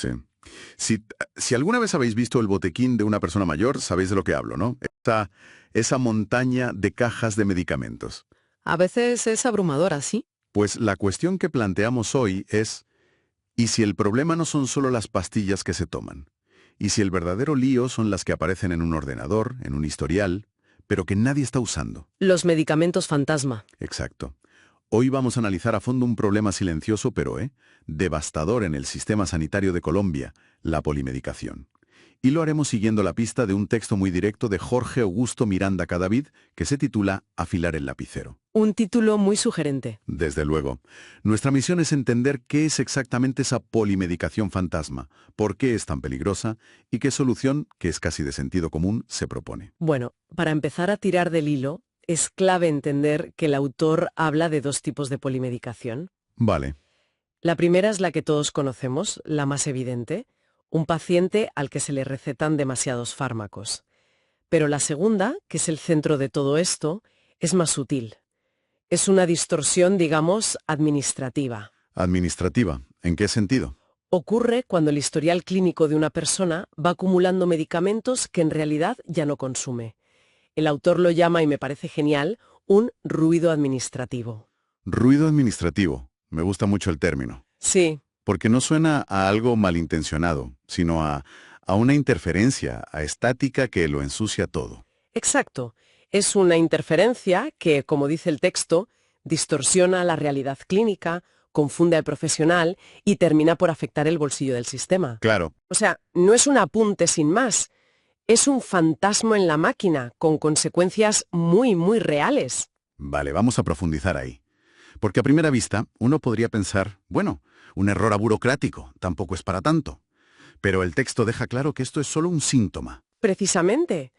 Sí. Si, si alguna vez habéis visto el botequín de una persona mayor, sabéis de lo que hablo, ¿no? Esa montaña de cajas de medicamentos. A veces es abrumadora, ¿sí? Pues la cuestión que planteamos hoy es, ¿y si el problema no son solo las pastillas que se toman? ¿Y si el verdadero lío son las que aparecen en un ordenador, en un historial, pero que nadie está usando? Los medicamentos fantasma. Exacto. Hoy vamos a analizar a fondo un problema silencioso pero devastador en el sistema sanitario de Colombia, la polimedicación. Y lo haremos siguiendo la pista de un texto muy directo de Jorge Augusto Miranda Cadavid que se titula Afilar el lapicero. Un título muy sugerente. Desde luego. Nuestra misión es entender qué es exactamente esa polimedicación fantasma, por qué es tan peligrosa y qué solución, que es casi de sentido común, se propone. Bueno, para empezar a tirar del hilo, es clave entender que el autor habla de dos tipos de polimedicación. Vale. La primera es la que todos conocemos, la más evidente, un paciente al que se le recetan demasiados fármacos. Pero la segunda, que es el centro de todo esto, es más sutil. Es una distorsión, digamos, administrativa. Administrativa. ¿En qué sentido? Ocurre cuando el historial clínico de una persona va acumulando medicamentos que en realidad ya no consume. El autor lo llama, y me parece genial, un ruido administrativo. Ruido administrativo. Me gusta mucho el término. Sí, Porque no suena a algo malintencionado, sino a una interferencia, a estática que lo ensucia todo. exacto. Es una interferencia que, como dice el texto, distorsiona la realidad clínica, confunde al profesional y termina por afectar el bolsillo del sistema. Claro. O sea, no es un apunte sin más. Es un fantasma en la máquina, con consecuencias muy, muy reales. Vale, vamos a profundizar ahí. Porque a primera vista uno podría pensar, bueno, un error burocrático, tampoco es para tanto. Pero el texto deja claro que esto es solo un síntoma. Precisamente.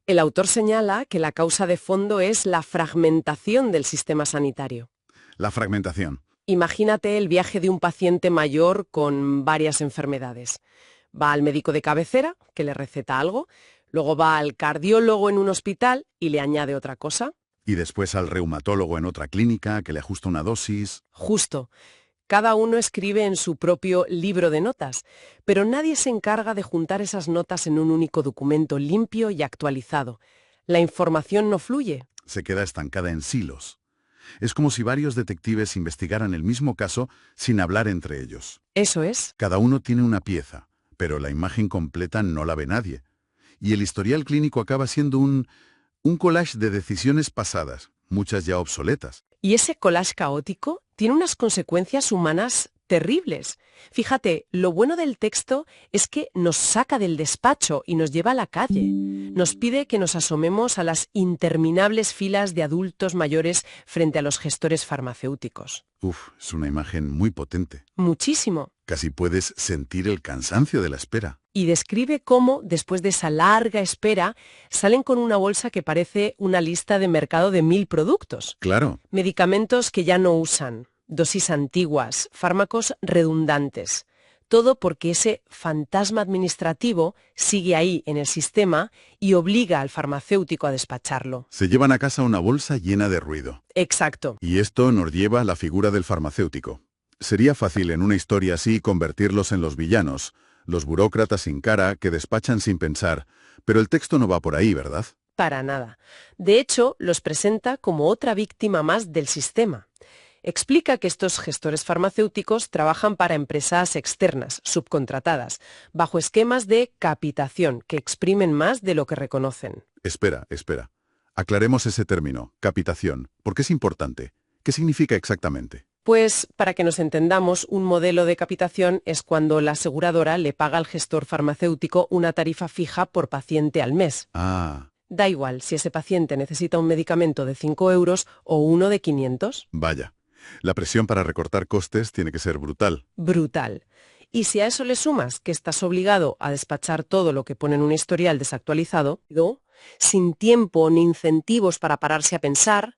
El autor señala que la causa de fondo es la fragmentación del sistema sanitario. La fragmentación. Imagínate el viaje de un paciente mayor con varias enfermedades. Va al médico de cabecera, que le receta algo, luego va al cardiólogo en un hospital y le añade otra cosa. Y después al reumatólogo en otra clínica que le ajusta una dosis. Justo. Cada uno escribe en su propio libro de notas, pero nadie se encarga de juntar esas notas en un único documento limpio y actualizado. La información no fluye. Se queda estancada en silos. Es como si varios detectives investigaran el mismo caso sin hablar entre ellos. Eso es. Cada uno tiene una pieza, pero la imagen completa no la ve nadie. Y el historial clínico acaba siendo un collage de decisiones pasadas, muchas ya obsoletas. Y ese collage caótico tiene unas consecuencias humanas terribles. Fíjate, lo bueno del texto es que nos saca del despacho y nos lleva a la calle. Nos pide que nos asomemos a las interminables filas de adultos mayores frente a los gestores farmacéuticos. Uf, es una imagen muy potente. Muchísimo. Casi puedes sentir el cansancio de la espera. Y describe cómo, después de esa larga espera, salen con una bolsa que parece una lista de mercado de 1000 productos. Claro. Medicamentos que ya no usan, dosis antiguas, fármacos redundantes. Todo porque ese fantasma administrativo sigue ahí en el sistema y obliga al farmacéutico a despacharlo. Se llevan a casa una bolsa llena de ruido. Exacto. Y esto nos lleva a la figura del farmacéutico. Sería fácil en una historia así convertirlos en los villanos, los burócratas sin cara que despachan sin pensar, pero el texto no va por ahí, ¿verdad? Para nada. De hecho, los presenta como otra víctima más del sistema. Explica que estos gestores farmacéuticos trabajan para empresas externas, subcontratadas, bajo esquemas de capitación, que exprimen más de lo que reconocen. Espera. Aclaremos ese término, capitación, porque es importante. ¿Qué significa exactamente? Pues, para que nos entendamos, un modelo de capitación es cuando la aseguradora le paga al gestor farmacéutico una tarifa fija por paciente al mes. Ah, Da igual si ese paciente necesita un medicamento de 5 euros o uno de 500. vaya. La presión para recortar costes tiene que ser brutal. Brutal. Y si a eso le sumas que estás obligado a despachar todo lo que pone en un historial desactualizado, sin tiempo ni incentivos para pararse a pensar,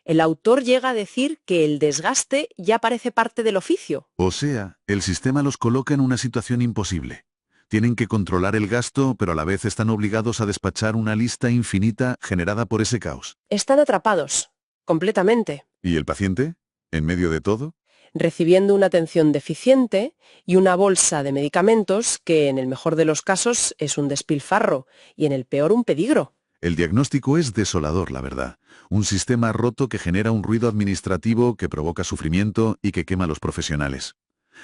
el autor llega a decir que el desgaste ya parece parte del oficio. O sea, el sistema los coloca en una situación imposible. Tienen que controlar el gasto, pero a la vez están obligados a despachar una lista infinita generada por ese caos. Están atrapados, completamente. ¿Y el paciente? ¿En medio de todo? recibiendo una atención deficiente y una bolsa de medicamentos que, en el mejor de los casos, es un despilfarro y, en el peor, un peligro. El diagnóstico es desolador, la verdad. Un sistema roto que genera un ruido administrativo que provoca sufrimiento y que quema a los profesionales.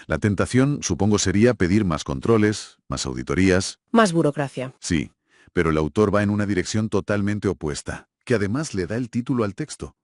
La tentación, supongo, sería pedir más controles, más auditorías. Más burocracia. Sí, pero el autor va en una dirección totalmente opuesta, que además le da el título al texto.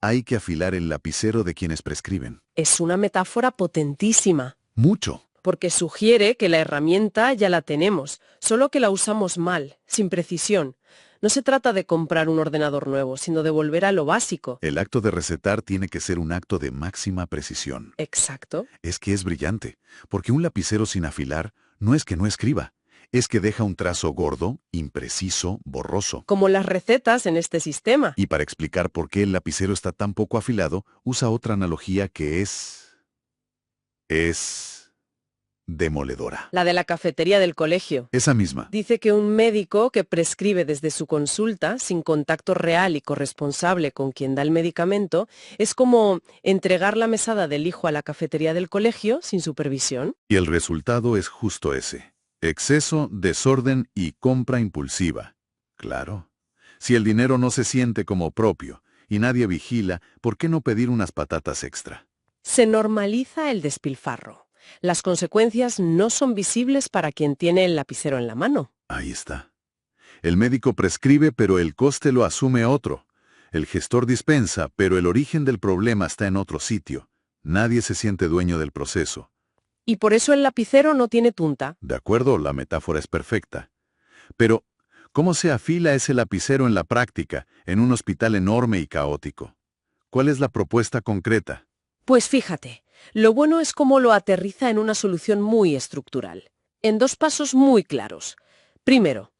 Hay que afilar el lapicero de quienes prescriben. Es una metáfora potentísima, Mucho. porque sugiere que la herramienta ya la tenemos, solo que la usamos mal, sin precisión. No se trata de comprar un ordenador nuevo, sino de volver a lo básico. El acto de recetar tiene que ser un acto de máxima precisión. Exacto. Es que es brillante, porque un lapicero sin afilar no es que no escriba, es que deja un trazo gordo, impreciso, borroso. Como las recetas en este sistema. Y para explicar por qué el lapicero está tan poco afilado, usa otra analogía que es demoledora. La de la cafetería del colegio. Esa misma. Dice que un médico que prescribe desde su consulta, sin contacto real y corresponsable con quien da el medicamento, es como entregar la mesada del hijo a la cafetería del colegio sin supervisión. Y el resultado es justo ese. Exceso, desorden y compra impulsiva. Claro. Si el dinero no se siente como propio y nadie vigila, ¿por qué no pedir unas patatas extra? Se normaliza el despilfarro. Las consecuencias no son visibles para quien tiene el lapicero en la mano. Ahí está. El médico prescribe, pero el coste lo asume otro. El gestor dispensa, pero el origen del problema está en otro sitio. Nadie se siente dueño del proceso. Y por eso el lapicero no tiene punta. De acuerdo, la metáfora es perfecta. Pero, ¿cómo se afila ese lapicero en la práctica, en un hospital enorme y caótico? ¿Cuál es la propuesta concreta? Pues fíjate, lo bueno es cómo lo aterriza en una solución muy estructural, en 2 pasos muy claros. Primero,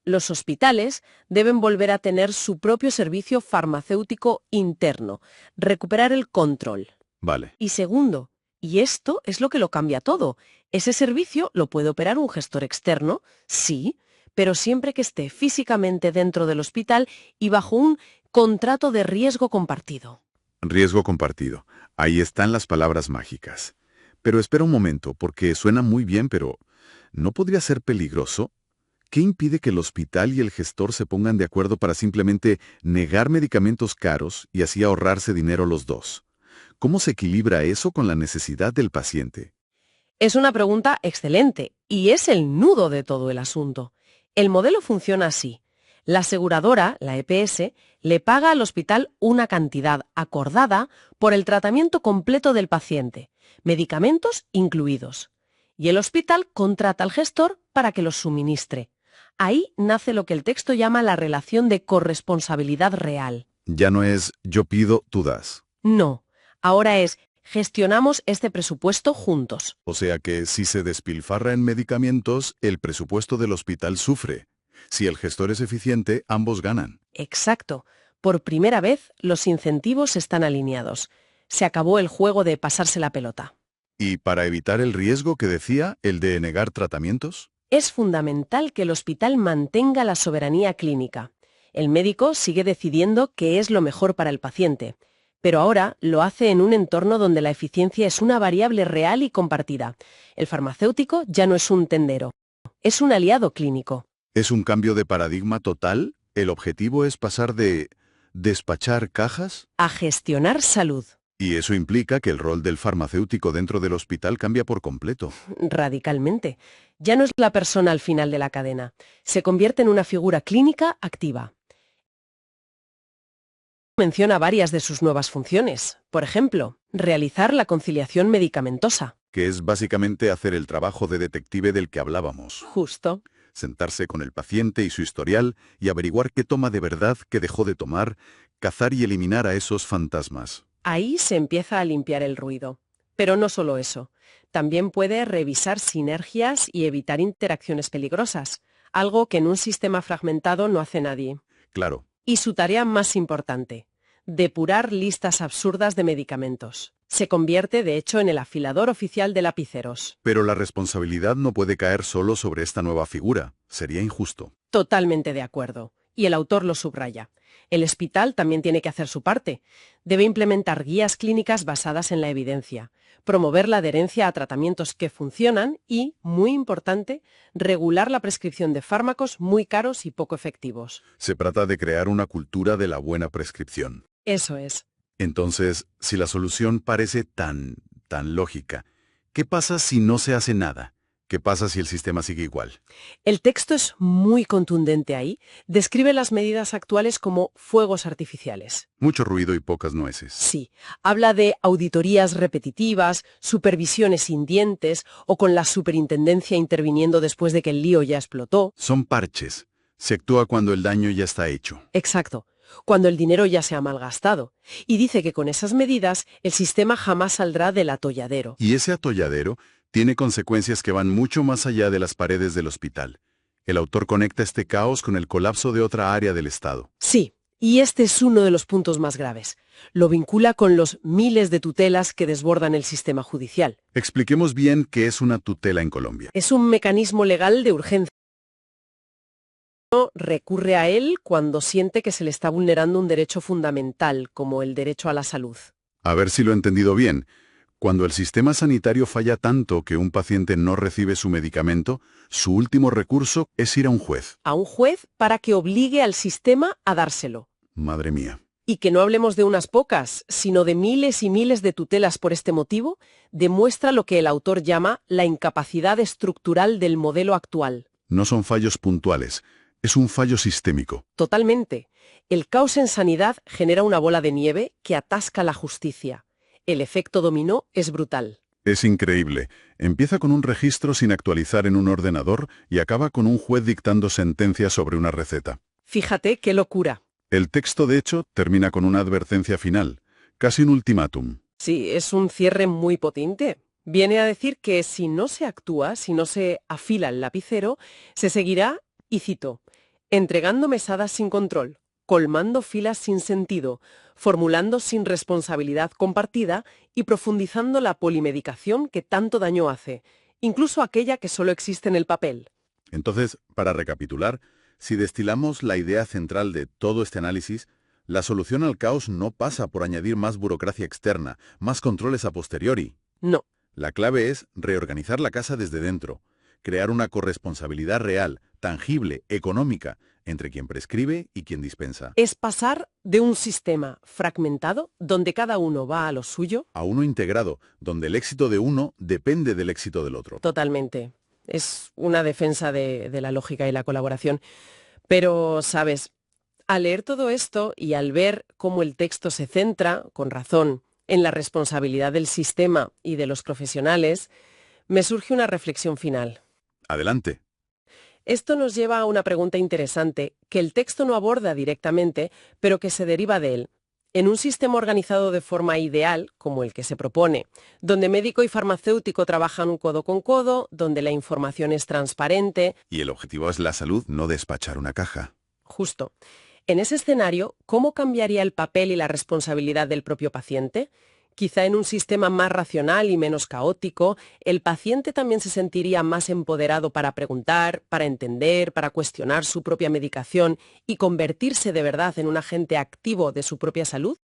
los hospitales deben volver a tener su propio servicio farmacéutico interno, recuperar el control. Vale. Y segundo, y esto es lo que lo cambia todo, ese servicio lo puede operar un gestor externo, sí, pero siempre que esté físicamente dentro del hospital y bajo un contrato de riesgo compartido. Riesgo compartido. Ahí están las palabras mágicas. Pero espera un momento, porque suena muy bien, pero ¿no podría ser peligroso? ¿Qué impide que el hospital y el gestor se pongan de acuerdo para simplemente negar medicamentos caros y así ahorrarse dinero los dos? ¿Cómo se equilibra eso con la necesidad del paciente? Es una pregunta excelente y es el nudo de todo el asunto. El modelo funciona así. La aseguradora, la EPS, le paga al hospital una cantidad acordada por el tratamiento completo del paciente, medicamentos incluidos. Y el hospital contrata al gestor para que los suministre. Ahí nace lo que el texto llama la relación de corresponsabilidad real. Ya no es yo pido, tú das. No, ahora es gestionamos este presupuesto juntos. O sea que si se despilfarra en medicamentos, el presupuesto del hospital sufre. Si el gestor es eficiente, ambos ganan. Exacto. Por primera vez, los incentivos están alineados. Se acabó el juego de pasarse la pelota. ¿Y para evitar el riesgo que decía, el de negar tratamientos? Es fundamental que el hospital mantenga la soberanía clínica. El médico sigue decidiendo qué es lo mejor para el paciente, pero ahora lo hace en un entorno donde la eficiencia es una variable real y compartida. El farmacéutico ya no es un tendero, es un aliado clínico. ¿Es un cambio de paradigma total? ¿El objetivo es pasar de despachar cajas? A gestionar salud. Y eso implica que el rol del farmacéutico dentro del hospital cambia por completo. Radicalmente. Ya no es la persona al final de la cadena. Se convierte en una figura clínica activa. Menciona varias de sus nuevas funciones. Por ejemplo, realizar la conciliación medicamentosa. Que es básicamente hacer el trabajo de detective del que hablábamos. Justo. Sentarse con el paciente y su historial y averiguar qué toma de verdad, qué dejó de tomar, cazar y eliminar a esos fantasmas. Ahí se empieza a limpiar el ruido. Pero no solo eso. También puede revisar sinergias y evitar interacciones peligrosas, algo que en un sistema fragmentado no hace nadie. Claro. Y su tarea más importante, depurar listas absurdas de medicamentos. Se convierte, de hecho, en el afilador oficial de lapiceros. Pero la responsabilidad no puede caer solo sobre esta nueva figura. Sería injusto. Totalmente de acuerdo. Y el autor lo subraya. El hospital también tiene que hacer su parte. Debe implementar guías clínicas basadas en la evidencia. promover la adherencia a tratamientos que funcionan y, muy importante, regular la prescripción de fármacos muy caros y poco efectivos. Se trata de crear una cultura de la buena prescripción. Eso es. Entonces, si la solución parece tan lógica, ¿qué pasa si no se hace nada? ¿Qué pasa si el sistema sigue igual? El texto es muy contundente ahí. Describe las medidas actuales como fuegos artificiales. Mucho ruido y pocas nueces. Sí, habla de auditorías repetitivas, supervisiones sin dientes o con la superintendencia interviniendo después de que el lío ya explotó. Son parches. Se actúa cuando el daño ya está hecho. Exacto, cuando el dinero ya se ha malgastado. Y dice que con esas medidas el sistema jamás saldrá del atolladero. Y ese atolladero tiene consecuencias que van mucho más allá de las paredes del hospital. El autor conecta este caos con el colapso de otra área del Estado. Sí, y este es uno de los puntos más graves. Lo vincula con los miles de tutelas que desbordan el sistema judicial. Expliquemos bien qué es una tutela en Colombia. Es un mecanismo legal de urgencia. Uno recurre a él cuando siente que se le está vulnerando un derecho fundamental, como el derecho a la salud. A ver si lo he entendido bien. Cuando el sistema sanitario falla tanto que un paciente no recibe su medicamento, su último recurso es ir a un juez. A un juez para que obligue al sistema a dárselo. Madre mía. Y que no hablemos de unas pocas, sino de miles y miles de tutelas por este motivo, demuestra lo que el autor llama la incapacidad estructural del modelo actual. No son fallos puntuales, es un fallo sistémico. Totalmente. El caos en sanidad genera una bola de nieve que atasca la justicia. El efecto dominó es brutal. Es increíble. Empieza con un registro sin actualizar en un ordenador y acaba con un juez dictando sentencia sobre una receta. Fíjate qué locura. El texto, de hecho, termina con una advertencia final, casi un ultimátum. Sí, es un cierre muy potente. Viene a decir que si no se actúa, si no se afila el lapicero, se seguirá, y cito, entregando mesadas sin control, colmando filas sin sentido, formulando sin responsabilidad compartida y profundizando la polimedicación que tanto daño hace, incluso aquella que solo existe en el papel. Entonces, para recapitular, si destilamos la idea central de todo este análisis, la solución al caos no pasa por añadir más burocracia externa, más controles a posteriori. No. La clave es reorganizar la casa desde dentro, crear una corresponsabilidad real, tangible, económica, entre quien prescribe y quien dispensa. Es pasar de un sistema fragmentado, donde cada uno va a lo suyo, A uno integrado, donde el éxito de uno depende del éxito del otro. totalmente. Es una defensa de la lógica y la colaboración. Pero, ¿sabes? Al leer todo esto y al ver cómo el texto se centra, con razón, en la responsabilidad del sistema y de los profesionales, me surge una reflexión final. Adelante. Esto nos lleva a una pregunta interesante que el texto no aborda directamente, pero que se deriva de él. En un sistema organizado de forma ideal, como el que se propone, donde médico y farmacéutico trabajan codo con codo, donde la información es transparente, Y el objetivo es la salud, no despachar una caja. justo. En ese escenario, ¿cómo cambiaría el papel y la responsabilidad del propio paciente? Quizá en un sistema más racional y menos caótico, el paciente también se sentiría más empoderado para preguntar, para entender, para cuestionar su propia medicación y convertirse de verdad en un agente activo de su propia salud.